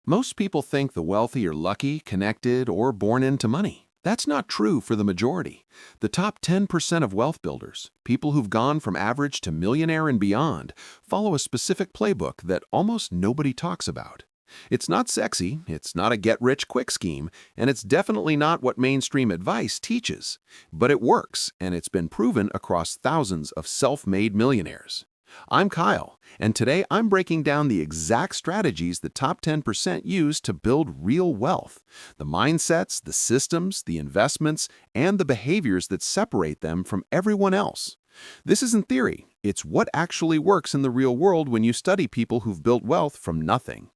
Most people think the wealthy are lucky, connected, or born into money. That's not true for the majority. The top 10% of wealth builders, people who've gone from average to millionaire and beyond, follow a specific playbook that almost nobody talks about. It's not sexy, it's not a get-rich-quick scheme, and it's definitely not what mainstream advice teaches. But it works, and it's been proven across thousands of self-made millionaires. I'm Kyle, and today I'm breaking down the exact strategies the top 10% use to build real wealth, the mindsets, the systems, the investments, and the behaviors that separate them from everyone else. This isn't theory, it's what actually works in the real world when you study people who've built wealth from nothing.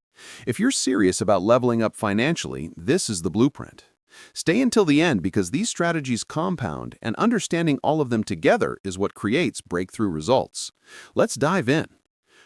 If you're serious about leveling up financially, this is the blueprint. Stay until the end because these strategies compound, and understanding all of them together is what creates breakthrough results. Let's dive in.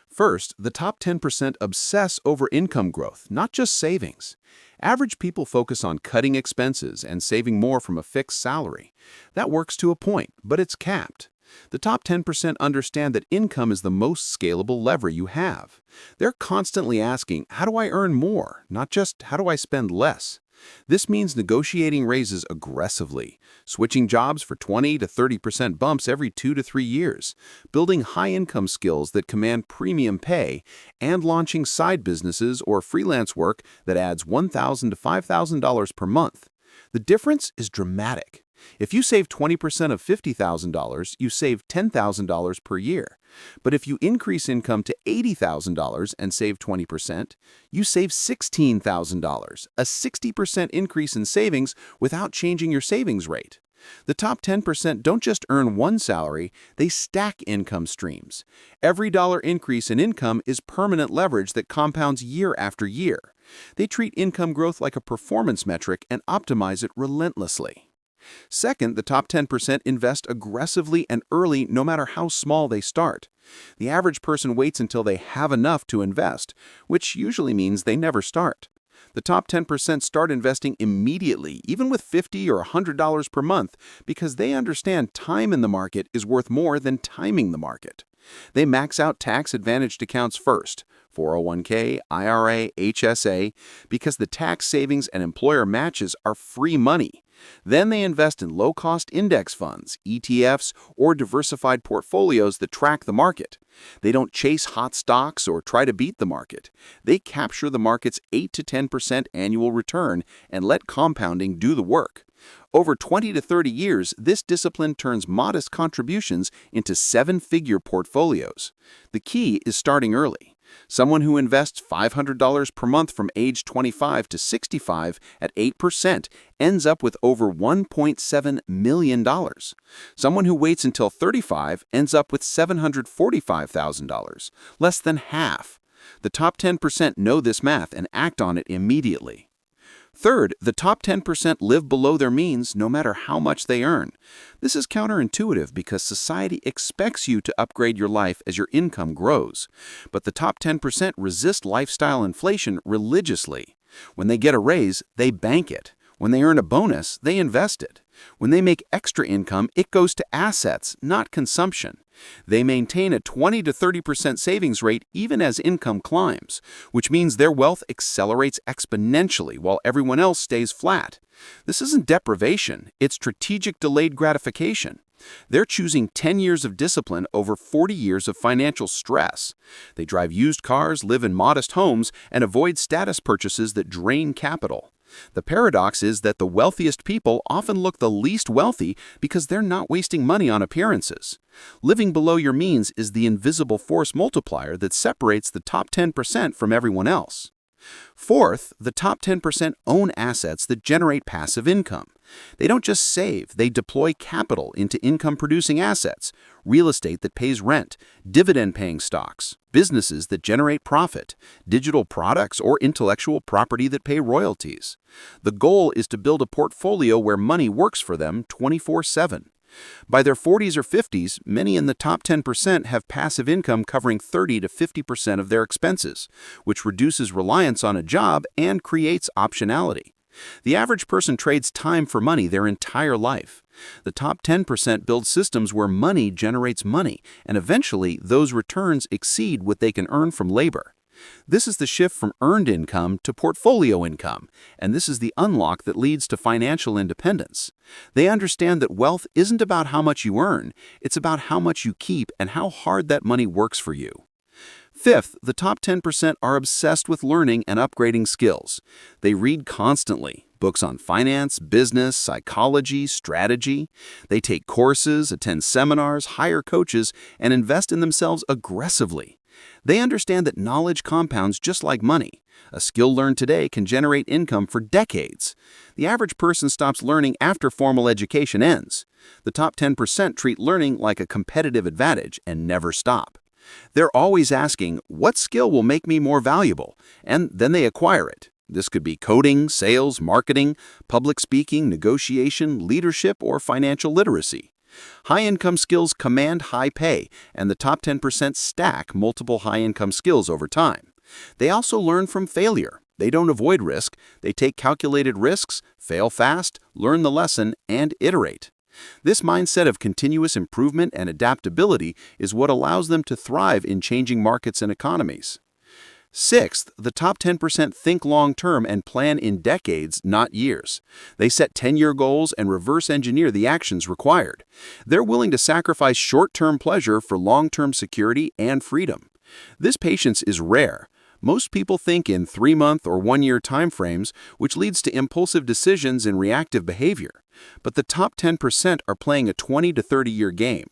First, the top 10% obsess over income growth, not just savings. Average people focus on cutting expenses and saving more from a fixed salary. That works to a point, but it's capped. The top 10% understand that income is the most scalable lever you have. They're constantly asking, how do I earn more, not just how do I spend less? This means negotiating raises aggressively, switching jobs for 20 to 30% bumps every 2 to 3 years, building high-income skills that command premium pay, and launching side businesses or freelance work that adds $1,000 to $5,000 per month. The difference is dramatic. If you save 20% of $50,000, you save $10,000 per year. But if you increase income to $80,000 and save 20%, you save $16,000, a 60% increase in savings without changing your savings rate. The top 10% don't just earn one salary, they stack income streams. Every dollar increase in income is permanent leverage that compounds year after year. They treat income growth like a performance metric and optimize it relentlessly. Second, the top 10% invest aggressively and early no matter how small they start. The average person waits until they have enough to invest, which usually means they never start. The top 10% start investing immediately, even with $50 or $100 per month, because they understand time in the market is worth more than timing the market. They max out tax-advantaged accounts first, 401k, IRA, HSA, because the tax savings and employer matches are free money. Then they invest in low-cost index funds, ETFs, or diversified portfolios that track the market. They don't chase hot stocks or try to beat the market. They capture the market's 8 to 10% annual return and let compounding do the work. Over 20 to 30 years, this discipline turns modest contributions into seven-figure portfolios. The key is starting early. Someone who invests $500 per month from age 25 to 65 at 8% ends up with over $1.7 million. Someone who waits until 35 ends up with $745,000, less than half. The top 10% know this math and act on it immediately. Third, the top 10% live below their means no matter how much they earn. This is counterintuitive because society expects you to upgrade your life as your income grows. But the top 10% resist lifestyle inflation religiously. When they get a raise, they bank it. When they earn a bonus, they invest it. When they make extra income, it goes to assets, not consumption. They maintain a 20 to 30% savings rate even as income climbs, which means their wealth accelerates exponentially while everyone else stays flat. This isn't deprivation, it's strategic delayed gratification. They're choosing 10 years of discipline over 40 years of financial stress. They drive used cars, live in modest homes, and avoid status purchases that drain capital. The paradox is that the wealthiest people often look the least wealthy because they're not wasting money on appearances. Living below your means is the invisible force multiplier that separates the top 10% from everyone else. Fourth, the top 10% own assets that generate passive income. They don't just save, they deploy capital into income-producing assets, real estate that pays rent, dividend-paying stocks, businesses that generate profit, digital products, or intellectual property that pay royalties. The goal is to build a portfolio where money works for them 24/7. By their 40s or 50s, many in the top 10% have passive income covering 30 to 50% of their expenses, which reduces reliance on a job and creates optionality. The average person trades time for money their entire life. The top 10% build systems where money generates money, and eventually those returns exceed what they can earn from labor. This is the shift from earned income to portfolio income, and this is the unlock that leads to financial independence. They understand that wealth isn't about how much you earn, it's about how much you keep and how hard that money works for you. Fifth, the top 10% are obsessed with learning and upgrading skills. They read constantly, books on finance, business, psychology, strategy. They take courses, attend seminars, hire coaches, and invest in themselves aggressively. They understand that knowledge compounds just like money. A skill learned today can generate income for decades. The average person stops learning after formal education ends. The top 10% treat learning like a competitive advantage and never stop. They're always asking, what skill will make me more valuable? And then they acquire it. This could be coding, sales, marketing, public speaking, negotiation, leadership, or financial literacy. High-income skills command high pay, and the top 10% stack multiple high-income skills over time. They also learn from failure. They don't avoid risk. They take calculated risks, fail fast, learn the lesson, and iterate. This mindset of continuous improvement and adaptability is what allows them to thrive in changing markets and economies. Sixth, the top 10% think long-term and plan in decades, not years. They set 10-year goals and reverse engineer the actions required. They're willing to sacrifice short-term pleasure for long-term security and freedom. This patience is rare. Most people think in 3-month or 1-year timeframes, which leads to impulsive decisions and reactive behavior. But the top 10% are playing a 20 to 30-year game.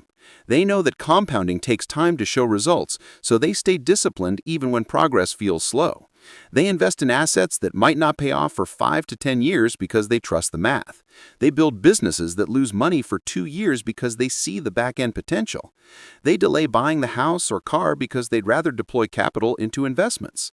They know that compounding takes time to show results, so they stay disciplined even when progress feels slow. They invest in assets that might not pay off for 5 to 10 years because they trust the math. They build businesses that lose money for 2 years because they see the back-end potential. They delay buying the house or car because they'd rather deploy capital into investments.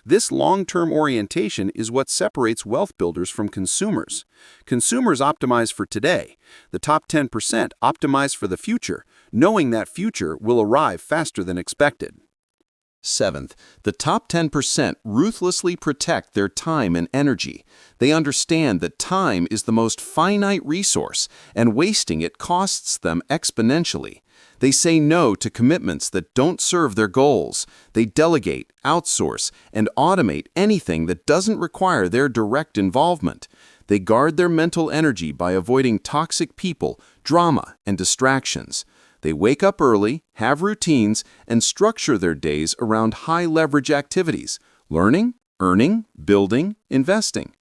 This long-term orientation is what separates wealth builders from consumers. Consumers optimize for today. The top 10% optimize for the future, knowing that future will arrive faster than expected. Seventh, the top 10% ruthlessly protect their time and energy. They understand that time is the most finite resource, and wasting it costs them exponentially. They say no to commitments that don't serve their goals. They delegate, outsource, and automate anything that doesn't require their direct involvement. They guard their mental energy by avoiding toxic people, drama, and distractions. They wake up early, have routines, and structure their days around high-leverage activities: learning, earning, building, investing.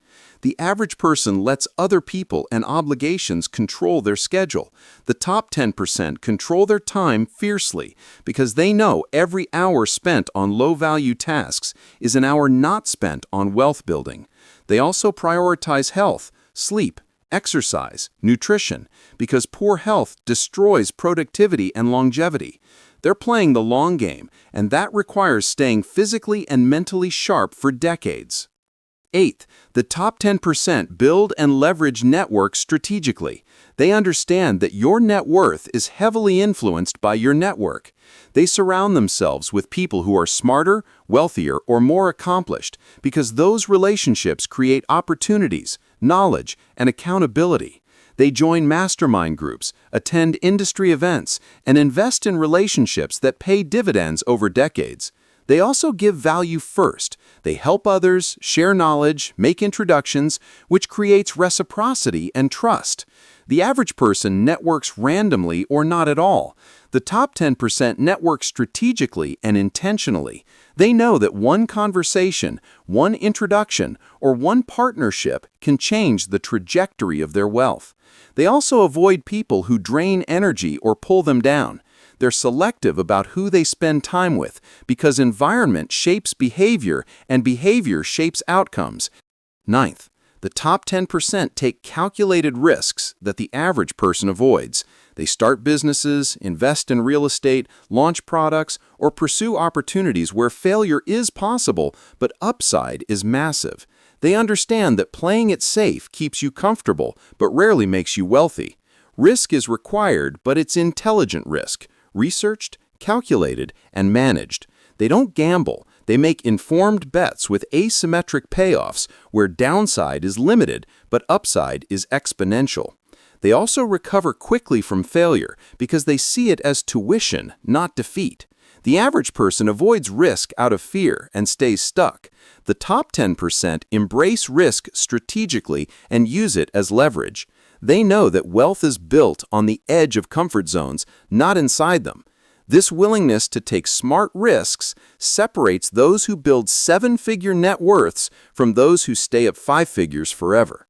The average person lets other people and obligations control their schedule. The top 10% control their time fiercely because they know every hour spent on low-value tasks is an hour not spent on wealth building. They also prioritize health, sleep, exercise, nutrition, because poor health destroys productivity and longevity. They're playing the long game, and that requires staying physically and mentally sharp for decades. Eighth, the top 10% build and leverage networks strategically. They understand that your net worth is heavily influenced by your network. They surround themselves with people who are smarter, wealthier, or more accomplished because those relationships create opportunities, knowledge, and accountability. They join mastermind groups, attend industry events, and invest in relationships that pay dividends over decades. They also give value first. They help others, share knowledge, make introductions, which creates reciprocity and trust. The average person networks randomly or not at all. The top 10% network strategically and intentionally. They know that one conversation, one introduction, or one partnership can change the trajectory of their wealth. They also avoid people who drain energy or pull them down. They're selective about who they spend time with because environment shapes behavior and behavior shapes outcomes. Ninth, the top 10% take calculated risks that the average person avoids. They start businesses, invest in real estate, launch products, or pursue opportunities where failure is possible, but upside is massive. They understand that playing it safe keeps you comfortable, but rarely makes you wealthy. Risk is required, but it's intelligent risk, researched, calculated, and managed. They don't gamble. They make informed bets with asymmetric payoffs where downside is limited, but upside is exponential. They also recover quickly from failure because they see it as tuition, not defeat. The average person avoids risk out of fear and stays stuck. The top 10% embrace risk strategically and use it as leverage. They know that wealth is built on the edge of comfort zones, not inside them. This willingness to take smart risks separates those who build seven-figure net worths from those who stay at five figures forever.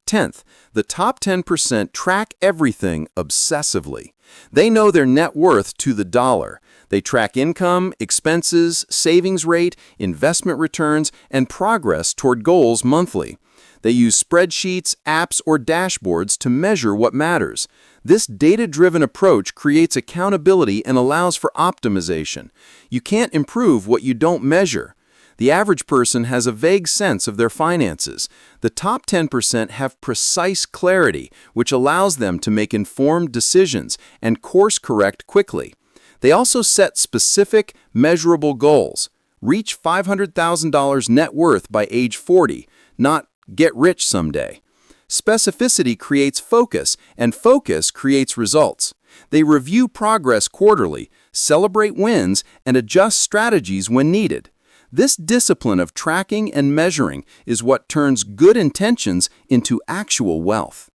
10th, the top 10% track everything obsessively. They know their net worth to the dollar. They track income, expenses, savings rate, investment returns, and progress toward goals monthly. They use spreadsheets, apps, or dashboards to measure what matters. This data-driven approach creates accountability and allows for optimization. You can't improve what you don't measure. The average person has a vague sense of their finances. The top 10% have precise clarity, which allows them to make informed decisions and course-correct quickly. They also set specific, measurable goals. Reach $500,000 net worth by age 40, not get rich someday. Specificity creates focus, and focus creates results. They review progress quarterly, celebrate wins, and adjust strategies when needed. This discipline of tracking and measuring is what turns good intentions into actual wealth.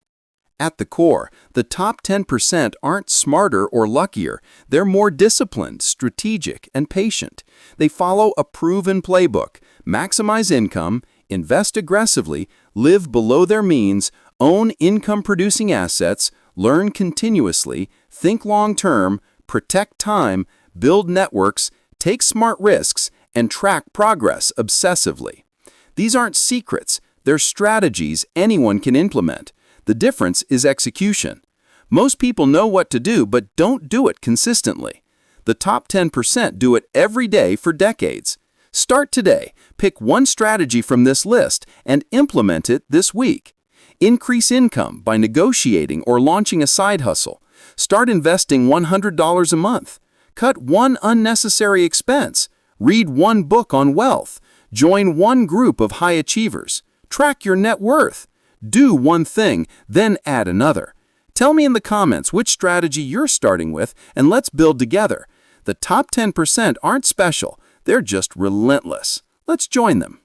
At the core, the top 10% aren't smarter or luckier. They're more disciplined, strategic, and patient. They follow a proven playbook: maximize income, invest aggressively, live below their means, own income-producing assets, learn continuously, think long-term, protect time, build networks, take smart risks, and track progress obsessively. These aren't secrets. They're strategies anyone can implement. The difference is execution. Most people know what to do but don't do it consistently. The top 10% do it every day for decades. Start today. Pick one strategy from this list and implement it this week. Increase income by negotiating or launching a side hustle. Start investing $100 a month. Cut one unnecessary expense. Read one book on wealth. Join one group of high achievers. Track your net worth. Do one thing, then add another. Tell me in the comments which strategy you're starting with, and let's build together. The top 10% aren't special. They're just relentless. Let's join them.